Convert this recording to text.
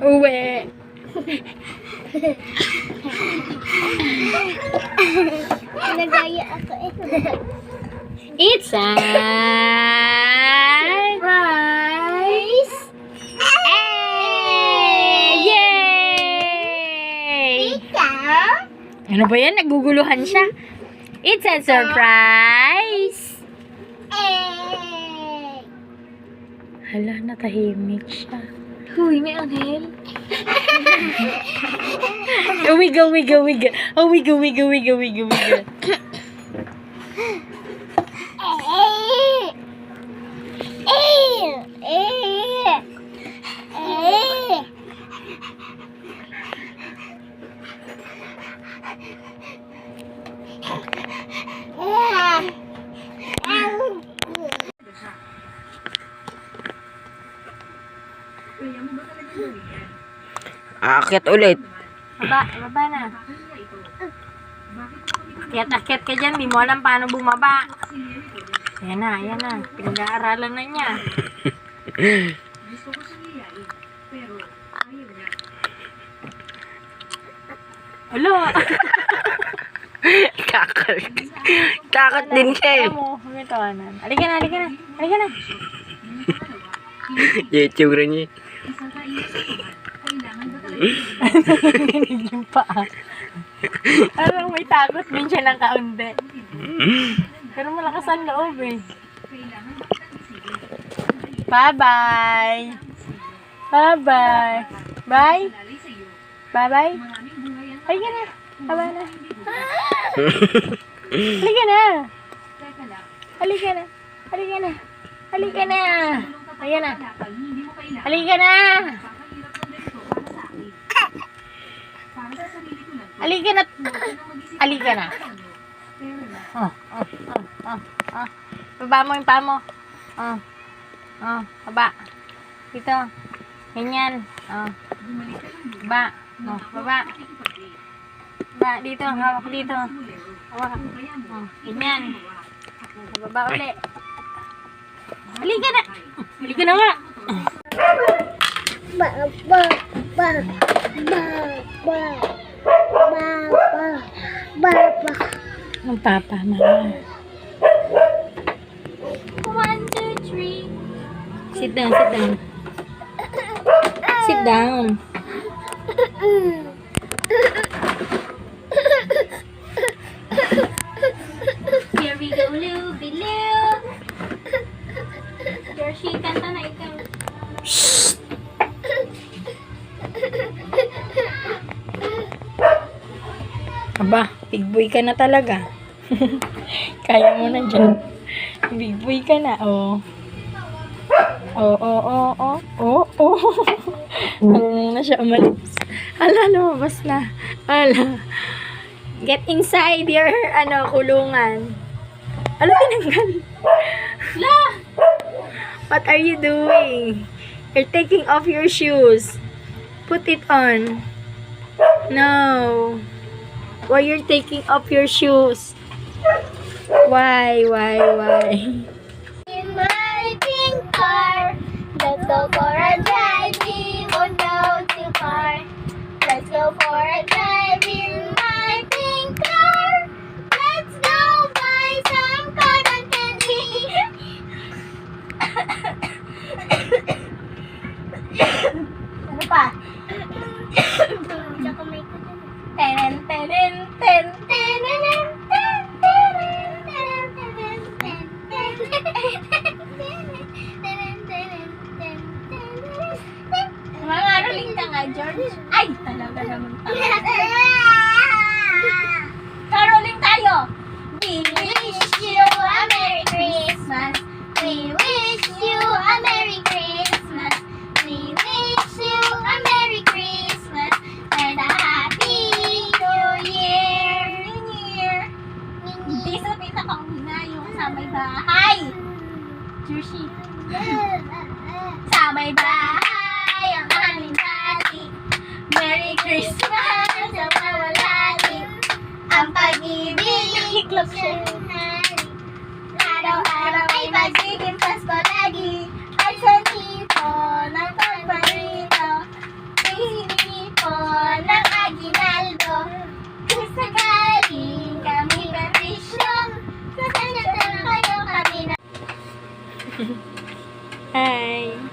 Uwe. Nagaya ako eh. It's a Rice. Yay! Ika. Ano ba yan? Naguguluhan siya. It's a surprise! Eh. Hala, natahimik siya. Huy, may anghel. Oh, wiggle, wiggle, wiggle. Oh, wiggle, wiggle, wiggle, wiggle, wiggle. Aakyat ulit. Baba na. Akyat ka dyan. Di mo alam paano bumaba. Yan na. Pinag-aaralan na niya. Alo. Kakot din siya eh. Halika na. YouTube rin niya. Yung paa. Alam, may takot din siya ng kaunti. Pero malakas ang loob eh. Bye-bye. Bye-bye. Bye. Bye-bye. Halika na. Baba na. Halika na. Halika na. Halika na. Halika na. Halika na. Halika na. Halika na. Halika na. Baba mo yung paa mo. Baba. Dito. Ganyan. Baba. Baba. Baba. Dito. Hawak dito. Hawak. Ganyan. Baba ulit. Halika na. Halika na nga. Ang papa, mama. 1, 2, 3. Sit down. Sit down. Here we go, Luby Lou. Yoshi, kanta na ikaw. Aba, big boy ka na talaga. Kaya mo na dyan. Big boy ka na, oh. Ano na siya umalis. Hala, lumabas na. Hala. Get inside your, kulungan. Ano tinanggal? La! What are you doing? You're taking off your shoes. Put it on. No. Why you're taking off your shoes? Why? In my pink car, let's go for a drive. We won't go too far. Let's go for a drive in my pink car. Let's go buy some cotton candy. Ano pa? Tsaka may cotton. Tenen, tenen, ten, tenen, ten, tenen, tenen, tenen, ten, ten. Mangaroling ka nga, George. Ay, talaga naman Caroling tayo. We wish you a Merry Christmas. We wish you a Merry Christmas. We wish you a Merry Christmas and a Happy New Year. New Year. Hindi sa pinakauna yung sa may bahay. Jersey. Sa may bahay ang aming dati. Merry Christmas sa mawalati. Ang pag-ibig, iklog siya. araw-araw ay magiging Pasko lagi. At sa tipo ng pagbarito, hihingi po ng aginaldo. Kung sakaling kami katrisyong, sa kanya na kayo kami na. Hi.